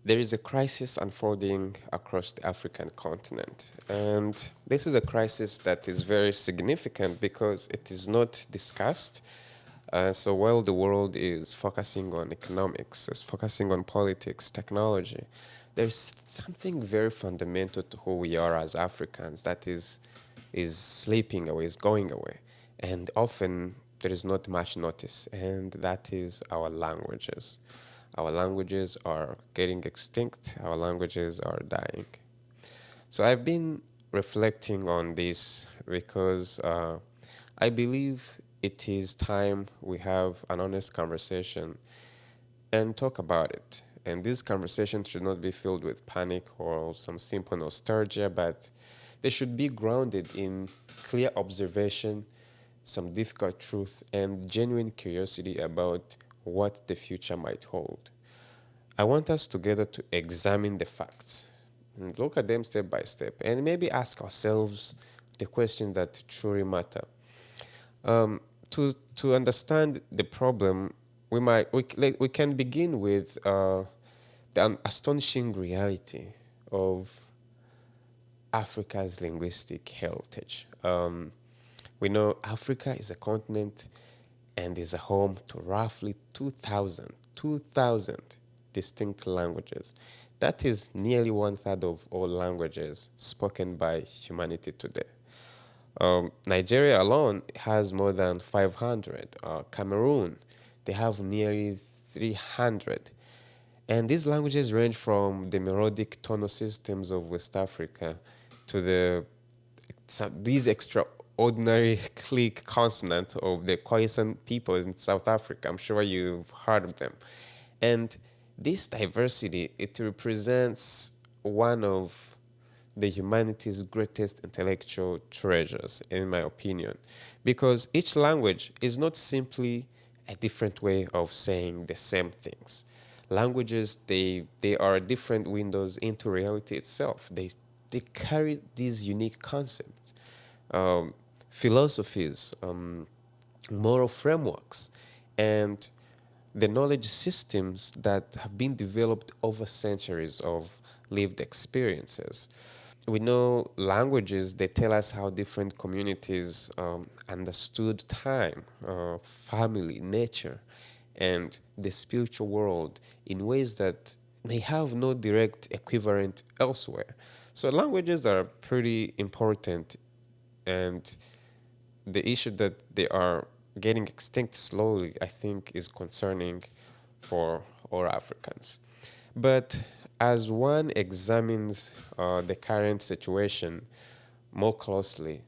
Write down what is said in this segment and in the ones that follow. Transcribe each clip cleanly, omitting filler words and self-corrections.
There is a crisis unfolding across the African continent. And this is a crisis that is very significant because it is not discussed. So while the world is focusing on economics, is focusing on politics, technology, there's something very fundamental to who we are as Africans that is sleeping away, is going away. And often there is not much notice, and that is our languages. Our languages are getting extinct, our languages are dying. So I've been reflecting on this because I believe it is time we have an honest conversation and talk about it. And this conversation should not be filled with panic or some simple nostalgia, but they should be grounded in clear observation, some difficult truth, and genuine curiosity about what the future might hold. I want us together to examine the facts and look at them step by step and maybe ask ourselves the questions that truly matter. To understand the problem, we can begin with the astonishing reality of Africa's linguistic heritage. We know Africa is a continent and is a home to roughly 2,000 distinct languages. That is nearly one third of all languages spoken by humanity today. Nigeria alone has more than 500. Cameroon, they have nearly 300. And these languages range from the melodic tonal systems of West Africa to these extraordinary click consonants of the Khoisan people in South Africa. I'm sure you've heard of them. And this diversity, it represents one of the humanity's greatest intellectual treasures, in my opinion, because each language is not simply a different way of saying the same things. Languages, they are different windows into reality itself. They carry these unique concepts, um, philosophies, moral frameworks, and the knowledge systems that have been developed over centuries of lived experiences. We know languages, they tell us how different communities understood time, family, nature, and the spiritual world in ways that may have no direct equivalent elsewhere. So languages are pretty important, and the issue that they are getting extinct slowly, I think, is concerning for all Africans. But as one examines the current situation more closely,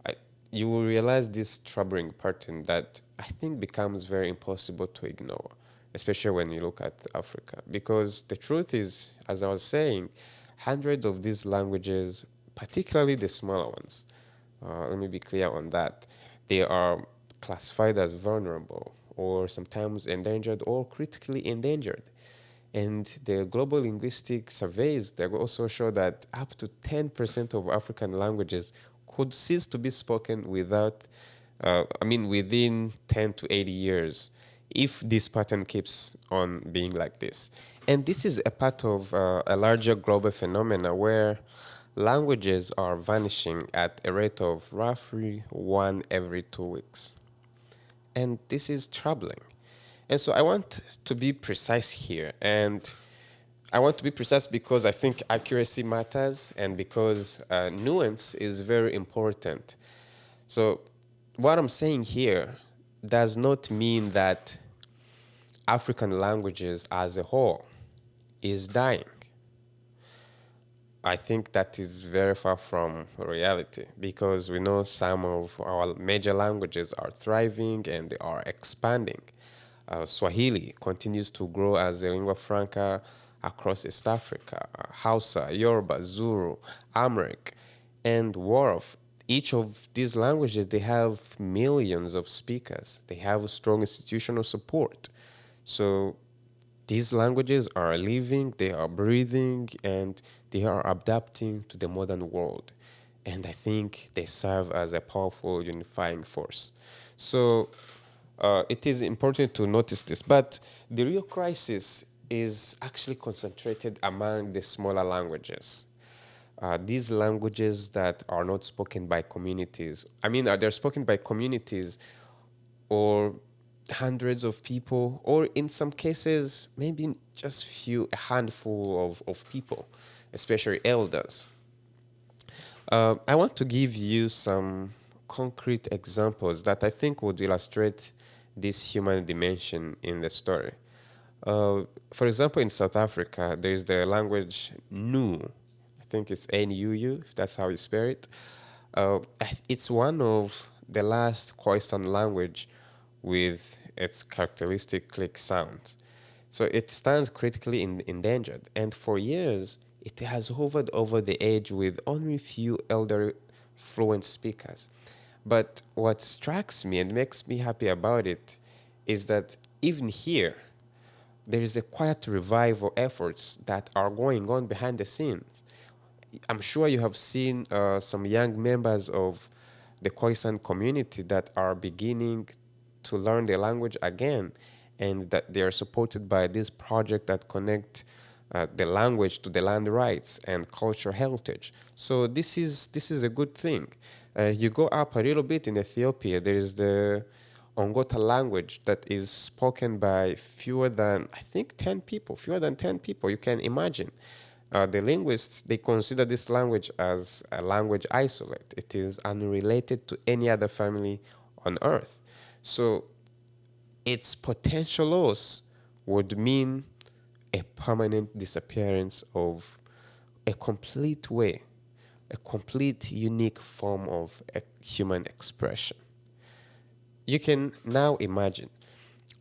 I, you will realize this troubling pattern that I think becomes very impossible to ignore, especially when you look at Africa. Because the truth is, as I was saying, hundreds of these languages, particularly the smaller ones, let me be clear on that, they are classified as vulnerable or sometimes endangered or critically endangered. And the global linguistic surveys, they also show that up to 10% of African languages could cease to be spoken within 10 to 80 years if this pattern keeps on being like this. And this is a part of a larger global phenomena where languages are vanishing at a rate of roughly one every 2 weeks. And this is troubling. And so I want to be precise here. And I want to be precise because I think accuracy matters and because nuance is very important. So, what I'm saying here does not mean that African languages as a whole is dying. I think that is very far from reality because we know some of our major languages are thriving and they are expanding. Swahili continues to grow as a lingua franca across East Africa. Hausa, Yoruba, Zulu, Amharic, and Wolof. Each of these languages, they have millions of speakers. They have strong institutional support. So these languages are living, they are breathing, and they are adapting to the modern world. And I think they serve as a powerful unifying force. So it is important to notice this. But the real crisis is actually concentrated among the smaller languages. These languages that are not spoken by communities, I mean, they're spoken by communities or hundreds of people, or in some cases, maybe just a handful of people, especially elders. I want to give you some concrete examples that I think would illustrate this human dimension in the story. For example, in South Africa, there's the language Nu. I think it's Nuu, if that's how you spell it. It's one of the last Khoisan language with its characteristic click sounds. So it stands critically endangered, and for years it has hovered over the edge with only few elderly fluent speakers. But what strikes me and makes me happy about it is that even here, there is a quiet revival efforts that are going on behind the scenes. I'm sure you have seen some young members of the Khoisan community that are beginning to learn the language again, and that they are supported by this project that connect the language to the land rights and cultural heritage. So this is a good thing. You go up a little bit in Ethiopia, there is the Ongota language that is spoken by fewer than, I think, 10 people, fewer than 10 people. You can imagine. The linguists, they consider this language as a language isolate. It is unrelated to any other family on earth. So its potential loss would mean a permanent disappearance of a complete way, a complete unique form of a human expression. You can now imagine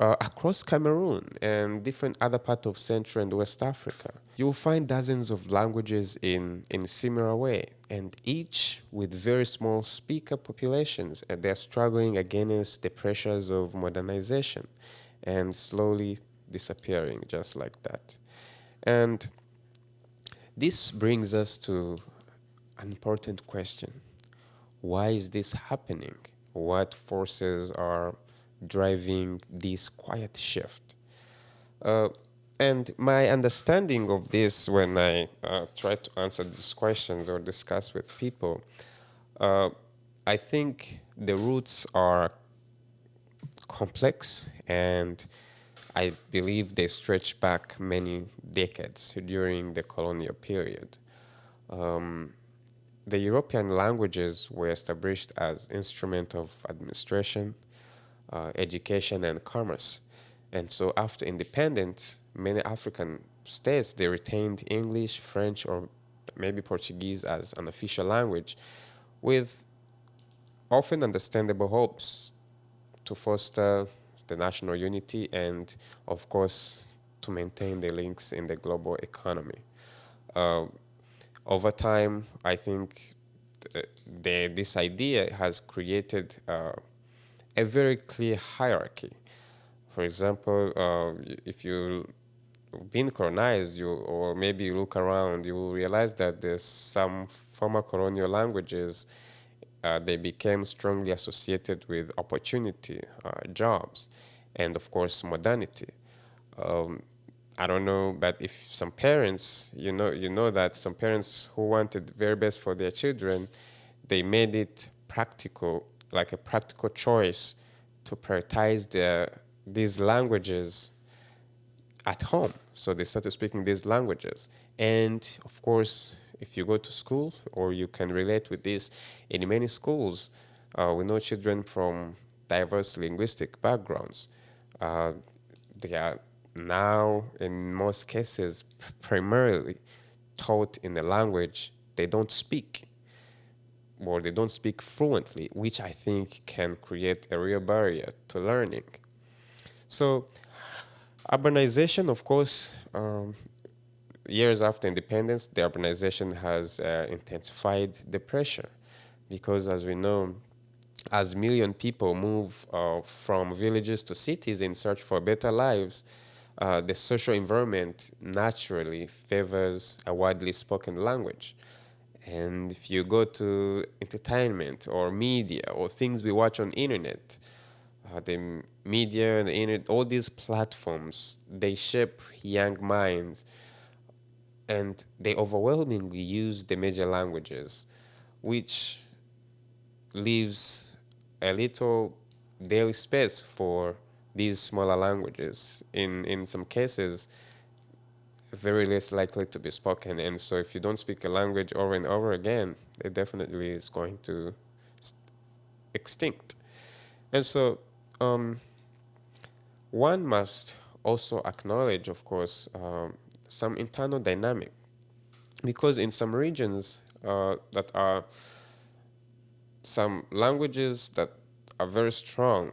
across Cameroon and different other parts of Central and West Africa, you will find dozens of languages in similar way, and each with very small speaker populations, and they're struggling against the pressures of modernization and slowly disappearing just like that. And this brings us to an important question. Why is this happening? What forces are driving this quiet shift? Uh, and my understanding of this when I try to answer these questions or discuss with people, uh, I think the roots are complex, and I believe they stretch back many decades during the colonial period. Um, the European languages were established as instrument of administration, education, and commerce. And so after independence, many African states, they retained English, French, or maybe Portuguese as an official language, with often understandable hopes to foster the national unity and, of course, to maintain the links in the global economy. Uh, Over time, I think this idea has created a very clear hierarchy. For example, if you've been colonized, or maybe you look around, you will realize that there's some former colonial languages, they became strongly associated with opportunity, jobs, and of course modernity. Um, I don't know, but if some parents, you know that some parents who wanted the very best for their children, they made it practical, like a practical choice to prioritize these languages at home. So they started speaking these languages. And of course, if you go to school, or you can relate with this, in many schools, we know children from diverse linguistic backgrounds. Uh, they are now, in most cases, primarily taught in a language they don't speak, or they don't speak fluently, which I think can create a real barrier to learning. So, urbanization, of course, years after independence, the urbanization has intensified the pressure because, as we know, as million people move from villages to cities in search for better lives, the social environment naturally favors a widely spoken language. And if you go to entertainment or media or things we watch on internet, the media and the internet, all these platforms, they shape young minds and they overwhelmingly use the major languages, which leaves a little daily space for these smaller languages. In some cases, very less likely to be spoken. And so, if you don't speak a language over and over again, it definitely is going to extinct. And so, um, one must also acknowledge, of course, some internal dynamic because in some regions that are some languages that are very strong,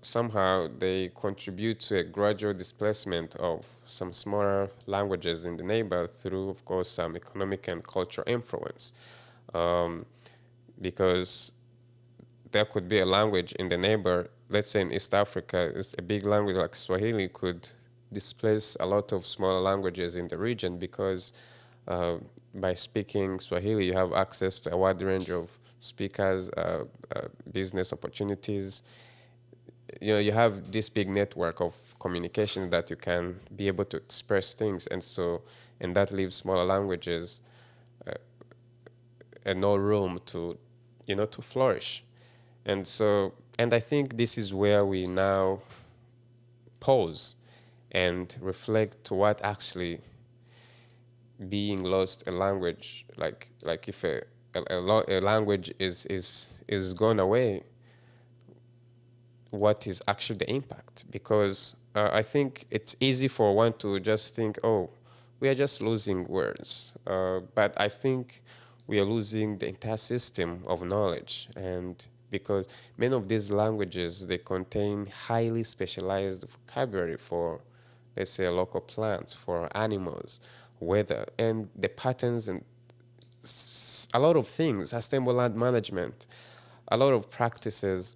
somehow they contribute to a gradual displacement of some smaller languages in the neighbor through, of course, some economic and cultural influence. Um, because there could be a language in the neighbor, let's say in East Africa, it's a big language like Swahili could displace a lot of smaller languages in the region because uh, by speaking Swahili, you have access to a wide range of speakers, business opportunities. You know, you have this big network of communication that you can be able to express things, and so, and that leaves smaller languages and no room to, to flourish. And so, and I think this is where we now pause and reflect to what actually being lost a language, like if a language is gone away, what is actually the impact? Because I think it's easy for one to just think, oh, we are just losing words. But I think we are losing the entire system of knowledge. And because many of these languages, they contain highly specialized vocabulary for, let's say, local plants, for animals, weather, and the patterns and a lot of things, sustainable land management, a lot of practices,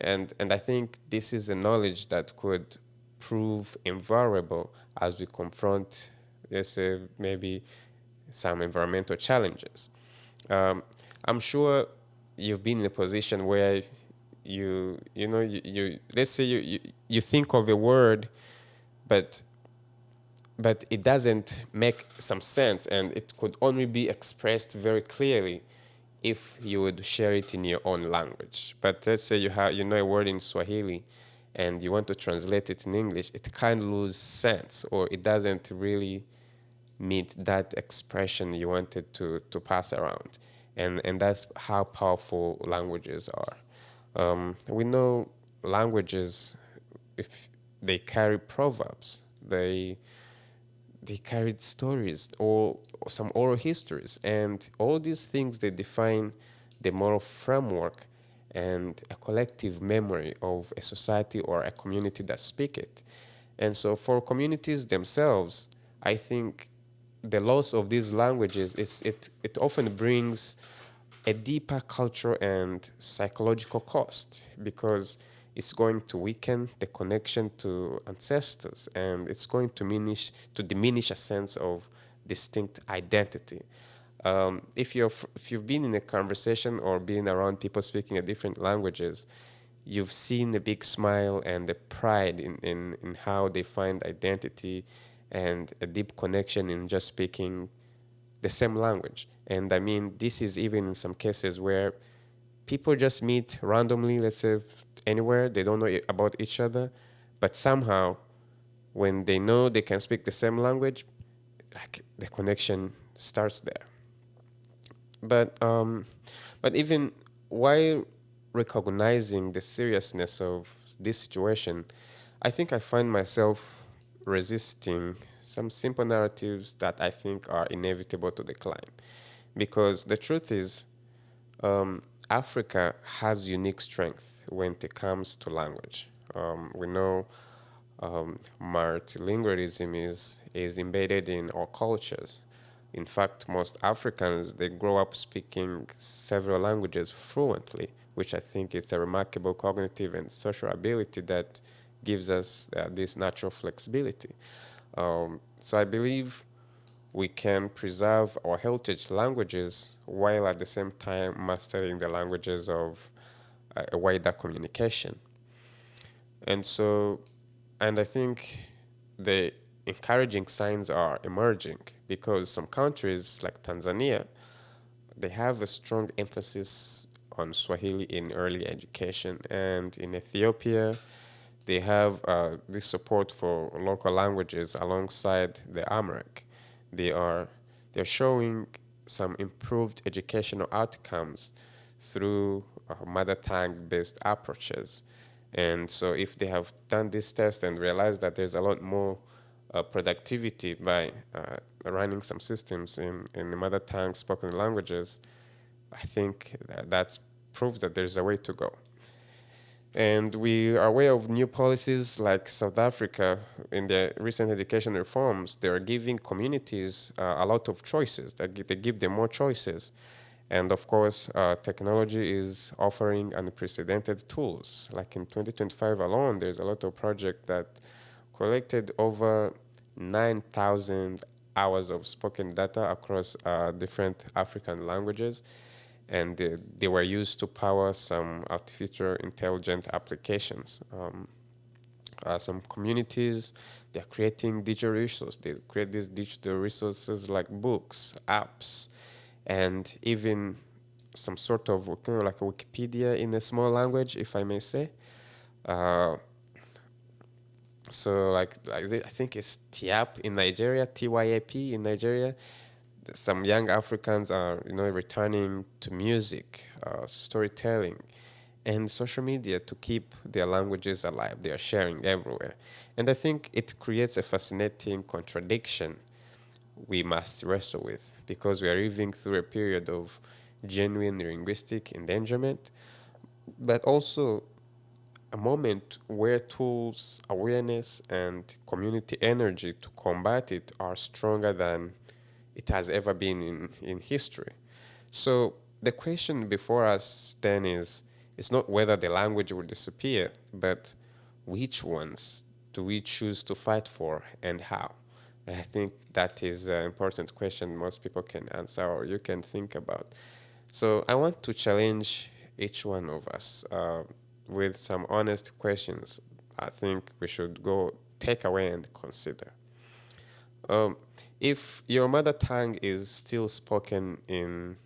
and I think this is a knowledge that could prove invaluable as we confront, let's say, maybe some environmental challenges. Um, I'm sure you've been in a position where you let's say you think of a word, but it doesn't make some sense and it could only be expressed very clearly if you would share it in your own language. But let's say you know a word in Swahili and you want to translate it in English, it can lose sense or it doesn't really meet that expression you wanted to pass around. And that's how powerful languages are. We know languages, if they carry proverbs, they carried stories or some oral histories, and all these things they define the moral framework and a collective memory of a society or a community that speak it. And so for communities themselves, I think the loss of these languages it often brings a deeper cultural and psychological cost because it's going to weaken the connection to ancestors and it's going to diminish a sense of distinct identity. If you've been in a conversation or been around people speaking a different languages, you've seen the big smile and the pride in how they find identity and a deep connection in just speaking the same language. And I mean, this is even in some cases where people just meet randomly, let's say anywhere, they don't know about each other, but somehow when they know they can speak the same language, like the connection starts there. But even while recognizing the seriousness of this situation, I think I find myself resisting some simple narratives that I think are inevitable to decline. Because the truth is, Africa has unique strength when it comes to language. We know multilingualism is embedded in our cultures. In fact, most Africans they grow up speaking several languages fluently, which I think is a remarkable cognitive and social ability that gives us this natural flexibility. So I believe we can preserve our heritage languages while at the same time mastering the languages of a wider communication. And so, and I think the encouraging signs are emerging because some countries like Tanzania, they have a strong emphasis on Swahili in early education, and in Ethiopia, they have this support for local languages alongside the AMREC. They are they're showing some improved educational outcomes through mother tongue based approaches. And so, if they have done this test and realized that there's a lot more productivity by running some systems in the mother tongue spoken languages, I think that proves that there's a way to go. And we are aware of new policies like South Africa in their recent education reforms. They are giving communities a lot of choices. They give them more choices. And of course, technology is offering unprecedented tools. Like in 2025 alone, there's a lot of projects that collected over 9,000 hours of spoken data across different African languages, and they were used to power some artificial intelligent applications. Some communities, they're creating digital resources. They create these digital resources like books, apps, and even some sort of like a Wikipedia in a small language, if I may say. Uh, I think it's TYAP in Nigeria, TYAP in Nigeria. Some young Africans are, returning to music, storytelling, and social media to keep their languages alive. They are sharing everywhere. And I think it creates a fascinating contradiction we must wrestle with because we are living through a period of genuine linguistic endangerment, but also a moment where tools, awareness, and community energy to combat it are stronger than it has ever been in history. So the question before us then is it's not whether the language will disappear, but which ones do we choose to fight for and how? I think that is an important question most people can answer or you can think about. So I want to challenge each one of us with some honest questions. I think we should go take away and consider. Um, if your mother tongue is still spoken in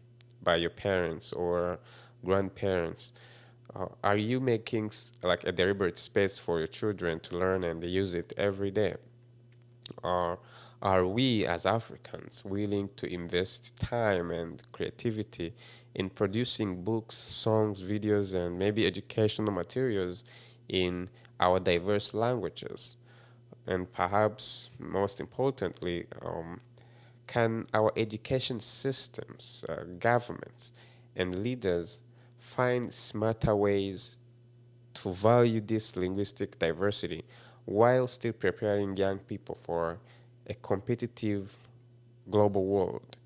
by your parents or grandparents, are you making like a deliberate space for your children to learn and use it every day? Or are we as Africans willing to invest time and creativity in producing books, songs, videos, and maybe educational materials in our diverse languages? And perhaps most importantly, can our education systems, governments, and leaders find smarter ways to value this linguistic diversity while still preparing young people for a competitive global world?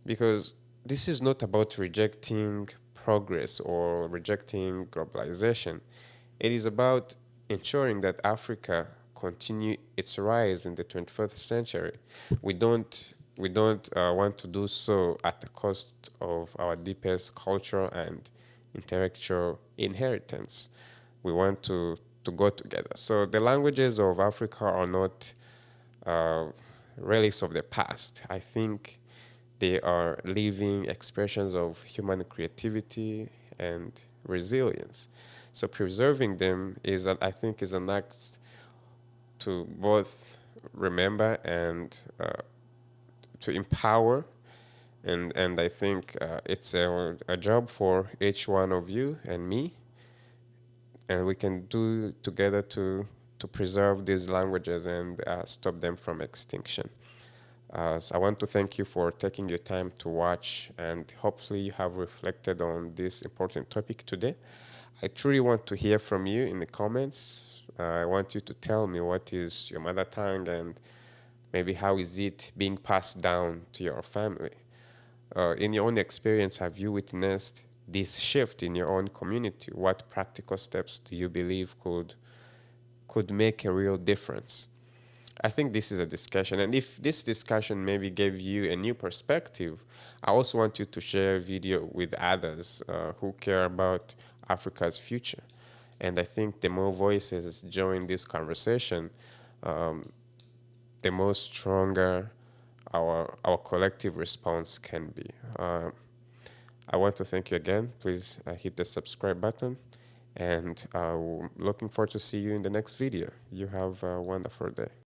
Because this is not about rejecting progress or rejecting globalization. It is about ensuring that Africa continue its rise in the 21st century. We don't want to do so at the cost of our deepest cultural and intellectual inheritance. We want to go together. So the languages of Africa are not uh, relics of the past. I think they are living expressions of human creativity and resilience. So preserving them I think, is an act to both remember and to empower. And I think it's a job for each one of you and me, and we can do together to preserve these languages and stop them from extinction. So I want to thank you for taking your time to watch, and hopefully you have reflected on this important topic today. I truly want to hear from you in the comments. I want you to tell me what is your mother tongue and maybe how is it being passed down to your family. In your own experience, have you witnessed this shift in your own community? What practical steps do you believe could make a real difference? I think this is a discussion, and if this discussion maybe gave you a new perspective, I also want you to share a video with others who care about Africa's future. And I think the more voices join this conversation, um, the more stronger our collective response can be. I want to thank you again. Please hit the subscribe button, and looking forward to see you in the next video. You have a wonderful day.